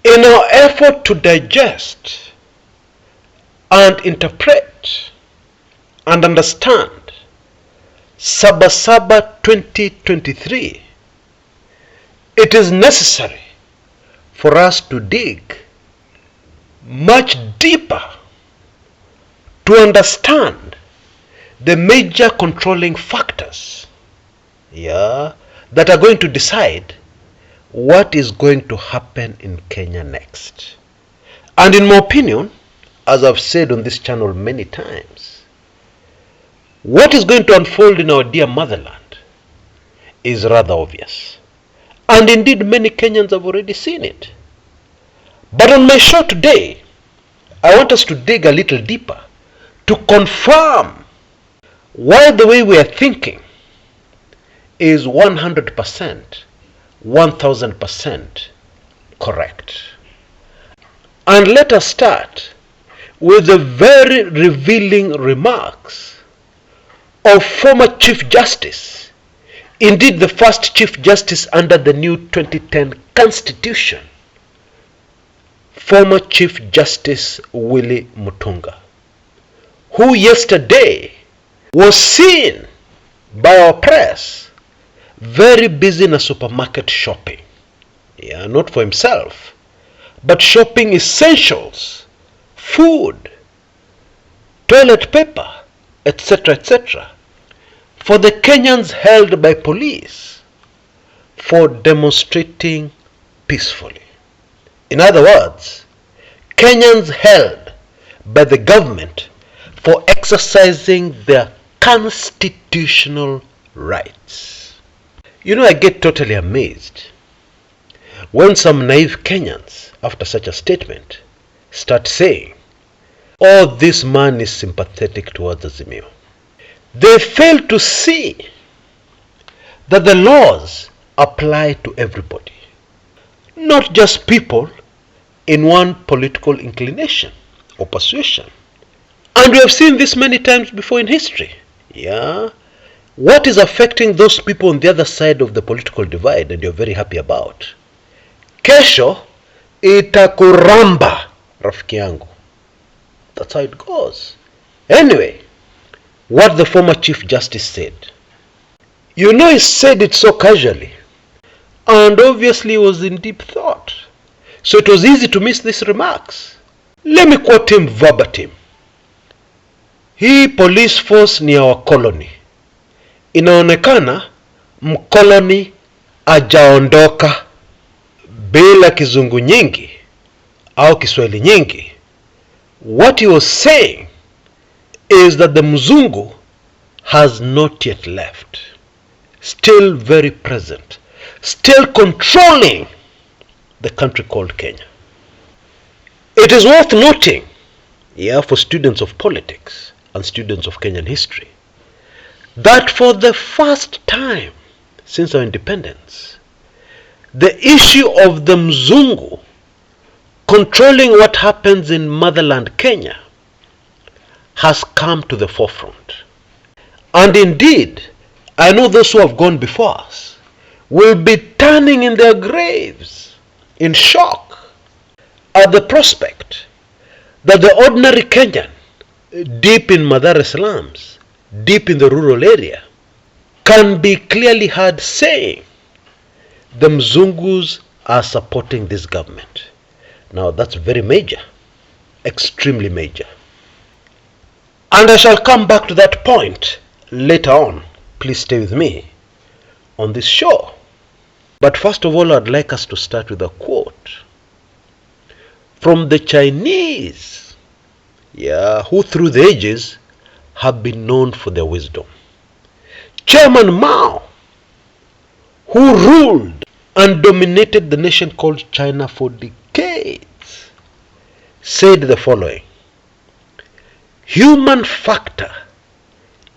In our effort to digest and interpret and understand Saba Saba 2023, it is necessary for us to dig much deeper to understand the major controlling factors that are going to decide what is going to happen in Kenya next. And in my opinion, as I've said on this channel many times, what is going to unfold in our dear motherland is rather obvious. And indeed, many Kenyans have already seen it. But on my show today, I want us to dig a little deeper to confirm why the way we are thinking is 100%, 1000% correct. And let us start with the very revealing remarks of former Chief Justice, indeed the first Chief Justice under the new 2010 Constitution, former Chief Justice Willie Mutunga, who yesterday was seen by our press very busy in a supermarket shopping. Not for himself, but shopping essentials, food, toilet paper, etc., etc., for the Kenyans held by police for demonstrating peacefully. In other words, Kenyans held by the government for exercising their constitutional rights. I get totally amazed when some naive Kenyans, after such a statement, start saying, "Oh, this man is sympathetic towards Azimio." They fail to see that the laws apply to everybody, not just people in one political inclination or persuasion. And we have seen this many times before in history. What is affecting those people on the other side of the political divide and you're very happy about, kesho itakuramba, rafiki yangu. That's how it goes. Anyway, what the former Chief Justice said, he said it so casually and obviously was in deep thought, so it was easy to miss these remarks. Let me quote him verbatim. Hii police force ni ya wakoloni. Inaonekana mkoloni ajaondoka. Bila kizungu nyingi au Kiswahili nyingi, what he was saying is that the mzungu has not yet left, still very present, still controlling the country called Kenya. It is worth noting, for students of politics and students of Kenyan history, that for the first time since our independence, the issue of the mzungu controlling what happens in motherland Kenya has come to the forefront. And indeed, I know those who have gone before us will be turning in their graves in shock at the prospect that the ordinary Kenyan, deep in Madare slums, deep in the rural area, can be clearly heard saying, the Mzungus are supporting this government. Now that's very major, extremely major. And I shall come back to that point later on. Please stay with me on this show. But first of all, I'd like us to start with a quote from the Chinese, who through the ages have been known for their wisdom. Chairman Mao, who ruled and dominated the nation called China for decades, said the following: human factor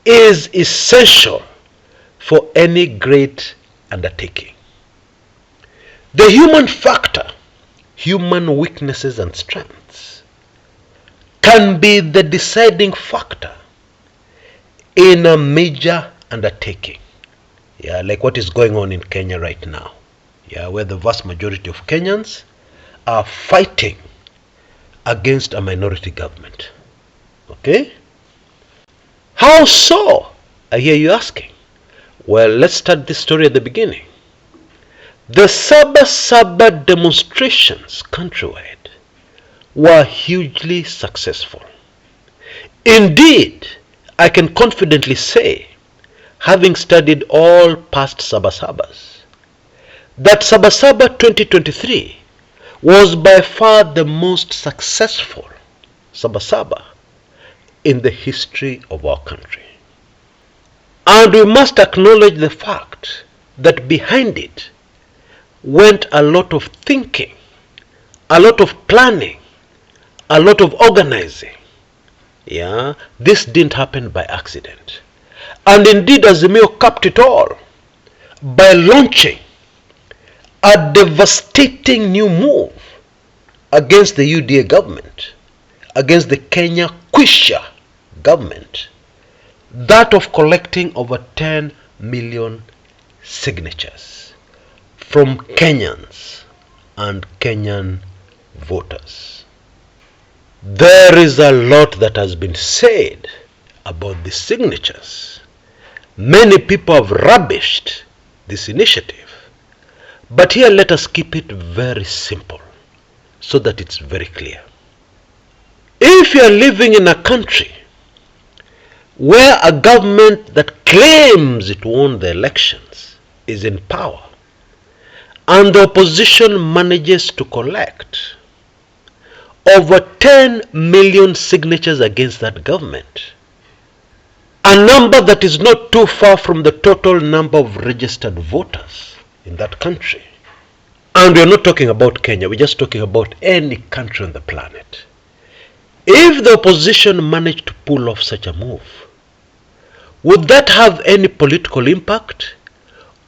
is essential for any great undertaking. The human factor, human weaknesses and strengths, can be the deciding factor in a major undertaking. Like what is going on in Kenya right now, where the vast majority of Kenyans are fighting against a minority government. Okay? How so? I hear you asking. Well, let's start this story at the beginning. The Saba Saba demonstrations countrywide were hugely successful. Indeed, I can confidently say, having studied all past Saba Sabas, that Saba Saba 2023 was by far the most successful Saba Saba in the history of our country. And we must acknowledge the fact that behind it went a lot of thinking, a lot of planning, a lot of organizing. Yeah, this didn't happen by accident. And indeed, Azimio capped it all by launching a devastating new move against the UDA government, against the Kumekucha government, that of collecting over 10 million signatures from Kenyans and Kenyan voters. There is a lot that has been said about the signatures. Many people have rubbished this initiative. But here let us keep it very simple so that it's very clear. If you are living in a country where a government that claims it won the elections is in power, and the opposition manages to collect over 10 million signatures against that government, a number that is not too far from the total number of registered voters in that country. And we're not talking about Kenya, we're just talking about any country on the planet. If the opposition managed to pull off such a move, would that have any political impact,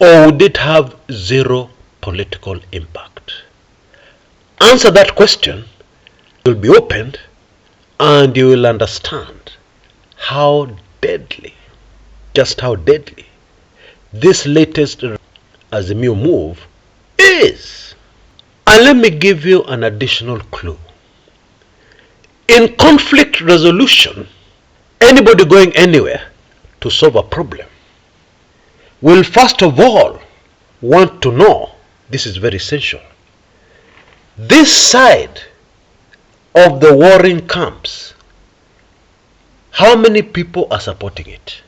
or would it have zero political impact? Answer that question, will be opened, and you will understand how deadly, just how deadly, this latest Azimio move is. And let me give you an additional clue. In conflict resolution, anybody going anywhere to solve a problem will first of all want to know, this is very essential, this side of the warring camps, how many people are supporting it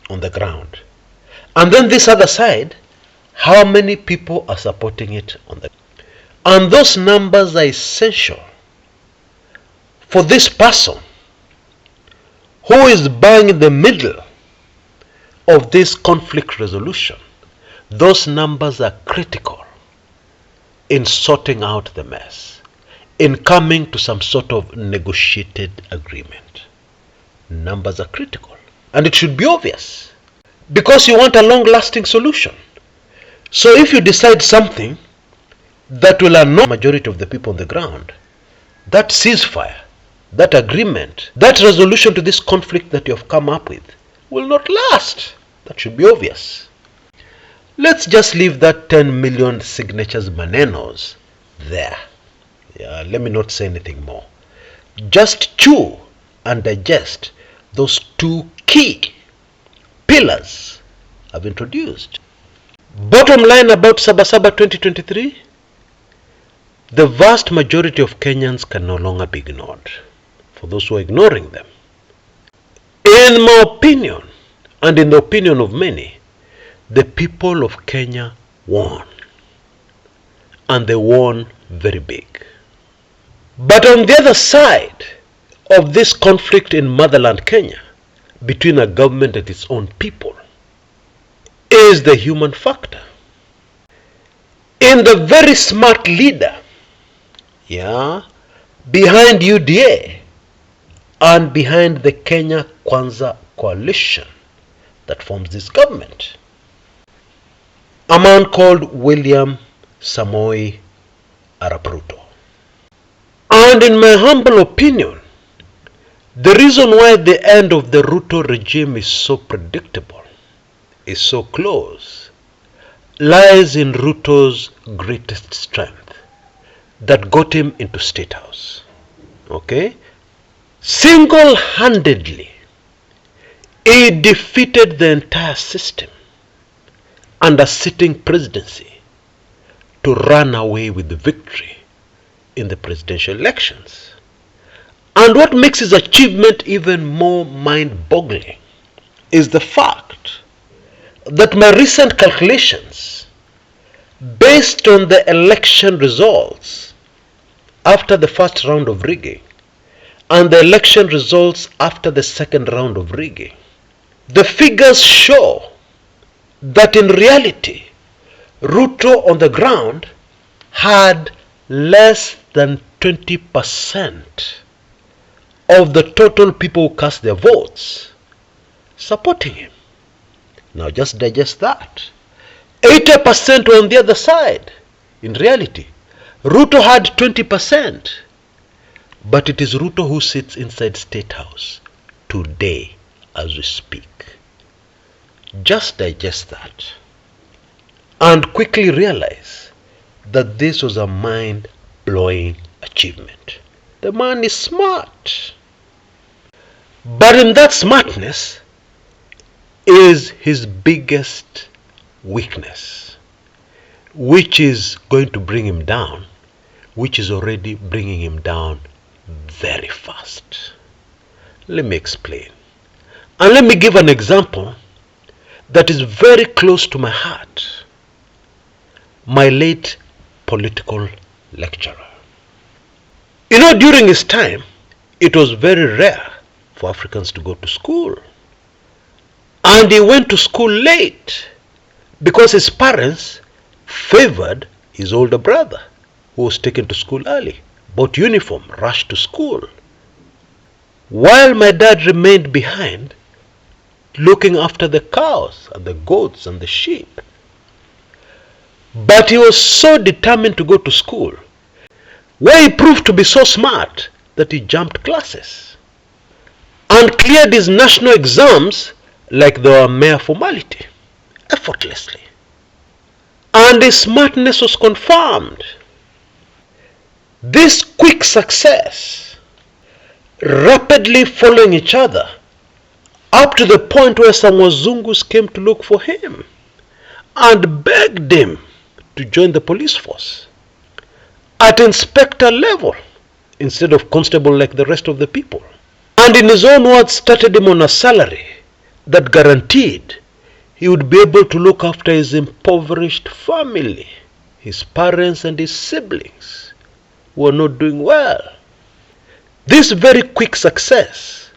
on the ground? And then this other side, how many people are supporting it on the ground? And those numbers are essential for this person who is bang in the middle of this conflict resolution. Those numbers are critical in sorting out the mess, in coming to some sort of negotiated agreement. Numbers are critical, and it should be obvious, because you want a long-lasting solution. So if you decide something that will annoy the majority of the people on the ground, that ceasefire, that agreement, that resolution to this conflict that you have come up with will not last. That should be obvious. Let's just leave that 10 million signatures manenos there. Yeah, let me not say anything more. Just chew and digest those two key pillars I've introduced. Bottom line about Saba Saba 2023, the vast majority of Kenyans can no longer be ignored. For those who are ignoring them, in my opinion, and in the opinion of many, the people of Kenya won. And they won very big. But on the other side of this conflict in motherland Kenya, between a government and its own people, is the human factor. In the very smart leader, behind UDA and behind the Kenya Kwanza coalition that forms this government, a man called William Samoei Arap Ruto. And in my humble opinion, the reason why the end of the Ruto regime is so predictable, is so close, lies in Ruto's greatest strength, that got him into State House. Okay? Single-handedly, he defeated the entire system under sitting presidency to run away with the victory in the presidential elections. And what makes his achievement even more mind-boggling is the fact that my recent calculations, based on the election results after the first round of rigging and the election results after the second round of rigging, the figures show that in reality, Ruto on the ground had less than 20% of the total people who cast their votes supporting him. Now just digest that. 80% were on the other side. In reality, Ruto had 20%. But it is Ruto who sits inside State House today as we speak. Just digest that and quickly realize that this was a mind-blowing achievement. The man is smart. But in that smartness is his biggest weakness, which is going to bring him down, which is already bringing him down very fast. Let me explain. And let me give an example that is very close to my heart. My late political lecturer. You know, during his time, it was very rare for Africans to go to school. And he went to school late because his parents favored his older brother, who was taken to school early, bought uniform, rushed to school, while my dad remained behind looking after the cows and the goats and the sheep. But he was so determined to go to school, where he proved to be so smart that he jumped classes and cleared his national exams like they were a mere formality, effortlessly. And his smartness was confirmed. This quick success, rapidly following each other, up to the point where some Wazungus came to look for him and begged him to join the police force at inspector level instead of constable like the rest of the people. And in his own words, started him on a salary that guaranteed he would be able to look after his impoverished family, his parents and his siblings who were not doing well. This very quick success,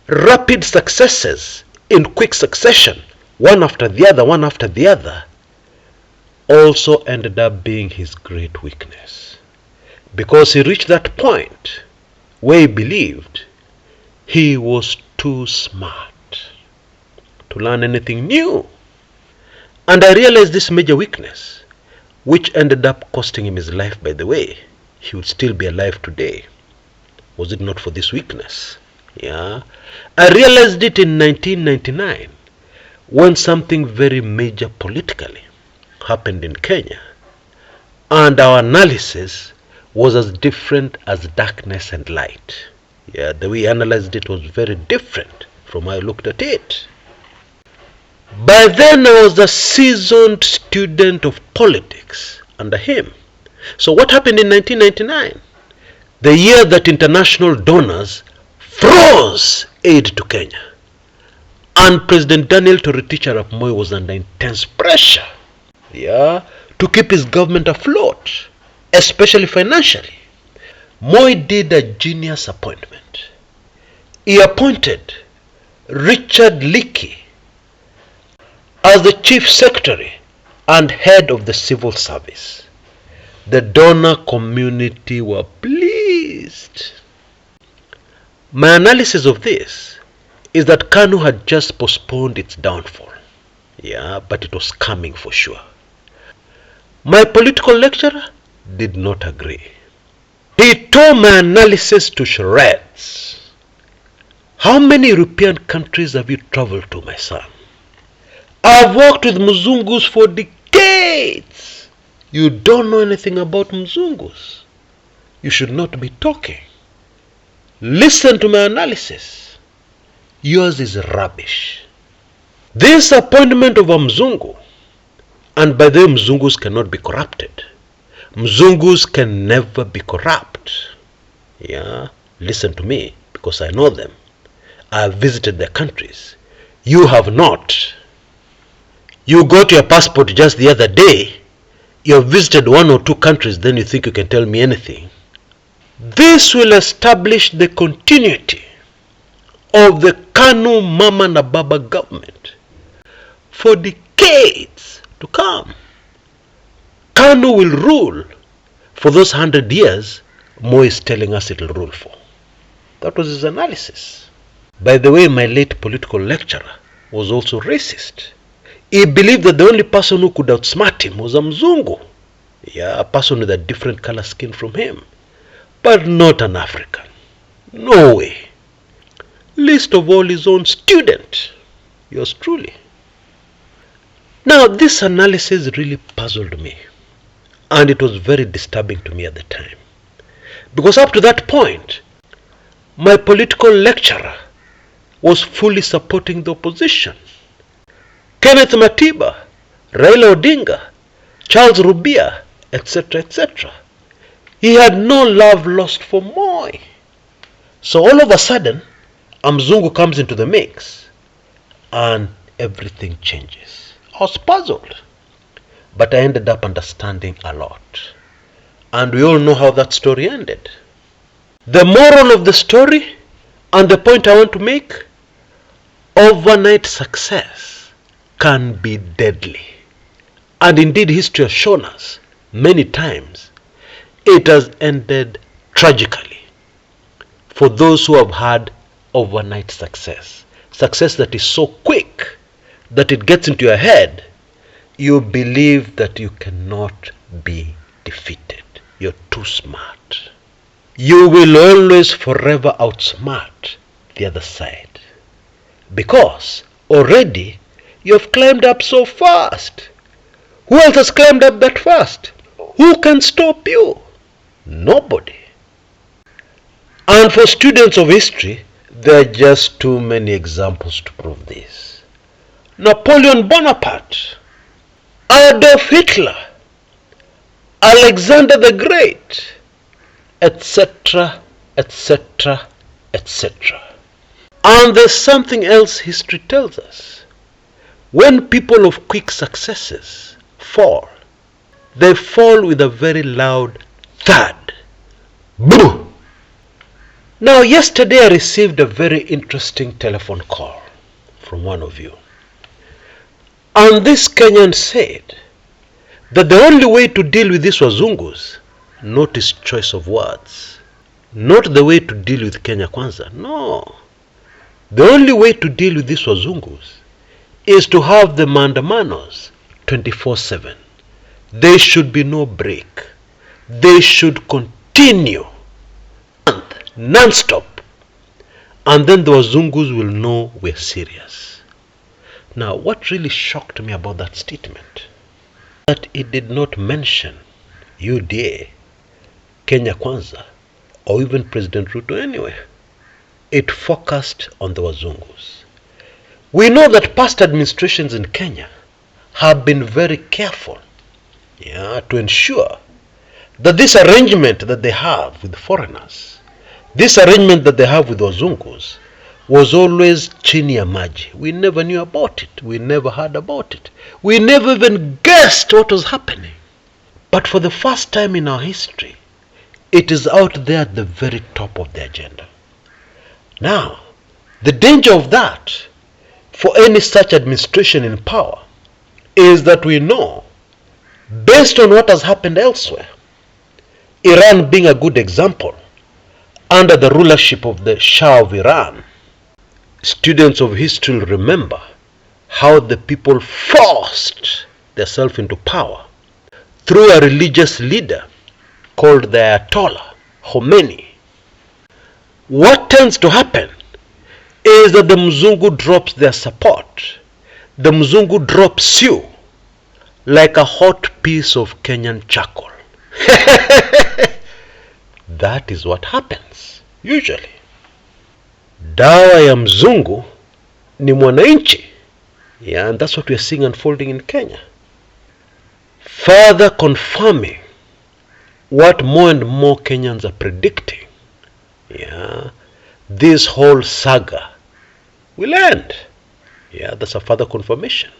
rapid successes in quick succession, one after the other, also ended up being his great weakness, because he reached that point where he believed he was too smart to learn anything new. And I realized this major weakness, which ended up costing him his life, by the way. He would still be alive today, was it not for this weakness. Yeah, I realized it in 1999 when something very major politically happened in Kenya, and our analysis was as different as darkness and light. Yeah, the way we analyzed it was very different from how I looked at it. By then I was a seasoned student of politics under him. So what happened in 1999? The year that international donors froze aid to Kenya, and President Daniel Toroitich arap Moi was under intense pressure, to keep his government afloat, especially financially. Moi did a genius appointment. He appointed Richard Leakey as the Chief Secretary and head of the civil service. The donor community were pleased. My analysis of this is that KANU had just postponed its downfall. But it was coming for sure. My political lecturer did not agree. He tore my analysis to shreds. How many European countries have you traveled to, my son? I've worked with Mzungus for decades. You don't know anything about Mzungus. you should not be talking. Listen to my analysis. Yours is rubbish. This appointment of a Mzungu, and by the way, Mzungus cannot be corrupted. Mzungus can never be corrupt. Yeah, listen to me, because I know them. I have visited their countries. You have not. You got your passport just the other day. You have visited 1 or 2 countries, then you think you can tell me anything. This will establish the continuity of the KANU Mama na Baba government for decades to come. KANU will rule for those 100 years Mo is telling us it will rule for. That was his analysis. By the way, my late political lecturer was also racist. He believed that the only person who could outsmart him was a Mzungu. Yeah, a person with a different color skin from him. But not an African. No way. Least of all his own student. Yours truly. Now, this analysis really puzzled me. And it was very disturbing to me at the time. Because up to that point, my political lecturer was fully supporting the opposition. Kenneth Matiba, Raila Odinga, Charles Rubia, etc., etc. He had no love lost for Moi. So all of a sudden, a Mzungu comes into the mix and everything changes. I was puzzled, but I ended up understanding a lot. And we all know how that story ended. The moral of the story and the point I want to make, overnight success can be deadly. And indeed history has shown us many times it has ended tragically for those who have had overnight success. Success that is so quick that it gets into your head, you believe that you cannot be defeated. You're too smart. You will always forever outsmart the other side. Because already you have climbed up so fast. Who else has climbed up that fast? Who can stop you? Nobody. And for students of history, there are just too many examples to prove this. Napoleon Bonaparte, Adolf Hitler, Alexander the Great, etc., etc., etc. And there's something else history tells us. When people of quick successes fall, they fall with a very loud thud. Boo! Now, yesterday I received a very interesting telephone call from one of you. And this Kenyan said that the only way to deal with these Wazungus, notice choice of words, not the way to deal with Kenya Kwanza, no. The only way to deal with these Wazungus is to have the maandamanos 24/7. There should be no break. They should continue non-stop. And then the Wazungus will know we're serious. Now, what really shocked me about that statement, that it did not mention UDA, Kenya Kwanza, or even President Ruto anywhere. It focused on the Wazungus. We know that past administrations in Kenya have been very careful to ensure that this arrangement that they have with foreigners, this arrangement that they have with Wazungus, was always chini ya maji. We never knew about it. We never heard about it. We never even guessed what was happening. But for the first time in our history, it is out there at the very top of the agenda. Now, the danger of that for any such administration in power is that we know, based on what has happened elsewhere, Iran being a good example, under the rulership of the Shah of Iran, students of history will remember how the people forced themselves into power through a religious leader called the Ayatollah Khomeini. What tends to happen is that the Mzungu drops their support. The Mzungu drops you like a hot piece of Kenyan charcoal. That is what happens usually. Dawa ya mzungu ni mwananchi. Yeah, and that's what we are seeing unfolding in Kenya. Further confirming what more and more Kenyans are predicting. Yeah, this whole saga will end. Yeah, that's a further confirmation.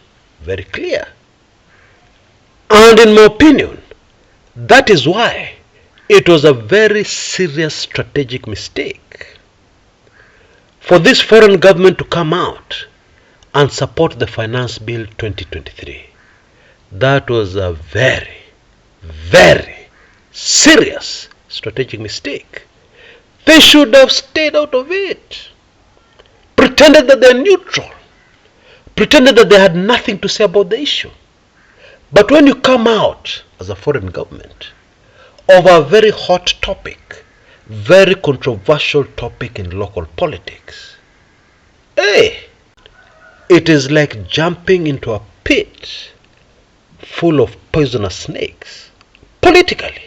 Very clear. And in my opinion, that is why it was a very serious strategic mistake for this foreign government to come out and support the Finance Bill 2023. That was a very, very serious strategic mistake. They should have stayed out of it, pretended that they're neutral, pretended that they had nothing to say about the issue. But when you come out as a foreign government over a very hot topic, very controversial topic in local politics, hey, it is like jumping into a pit full of poisonous snakes. Politically,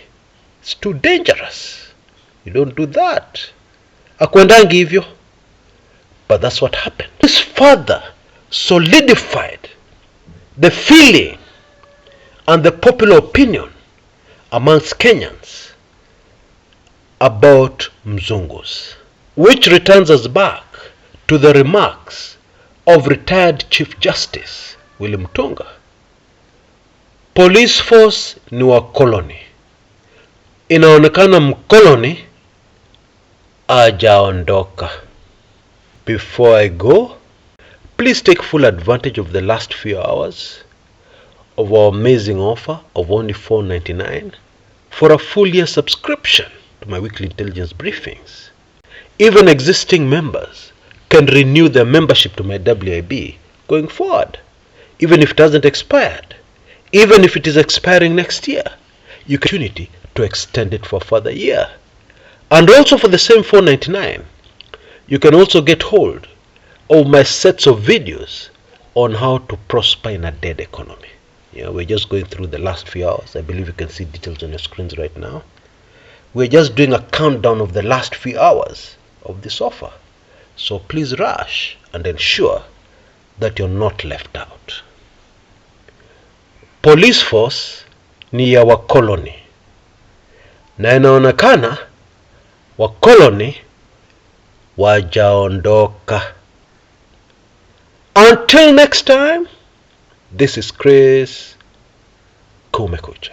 it's too dangerous. You don't do that. Akwendangi hivyo. But that's what happened. This further solidified the feeling and the popular opinion amongst Kenyans about mzungus, which returns us back to the remarks of retired Chief Justice William Tonga. Police force ni wakoloni. Inaonekana mkoloni ajaondoka. Before I go, please take full advantage of the last few hours of our amazing offer of only $4.99 for a full year subscription to my weekly intelligence briefings. Even existing members can renew their membership to my WIB going forward, even if it hasn't expired. Even if it is expiring next year, you can have the opportunity to extend it for a further year. And also for the same $4.99, you can also get hold of my sets of videos on how to prosper in a dead economy. Yeah, we're just going through the last few hours. I believe you can see details on your screens right now. We're just doing a countdown of the last few hours of this offer. So please rush and ensure that you're not left out. Police force ni ya wakoloni, na inaonekana wakoloni wajaondoka. Until next time, this is Chris Kumekucha.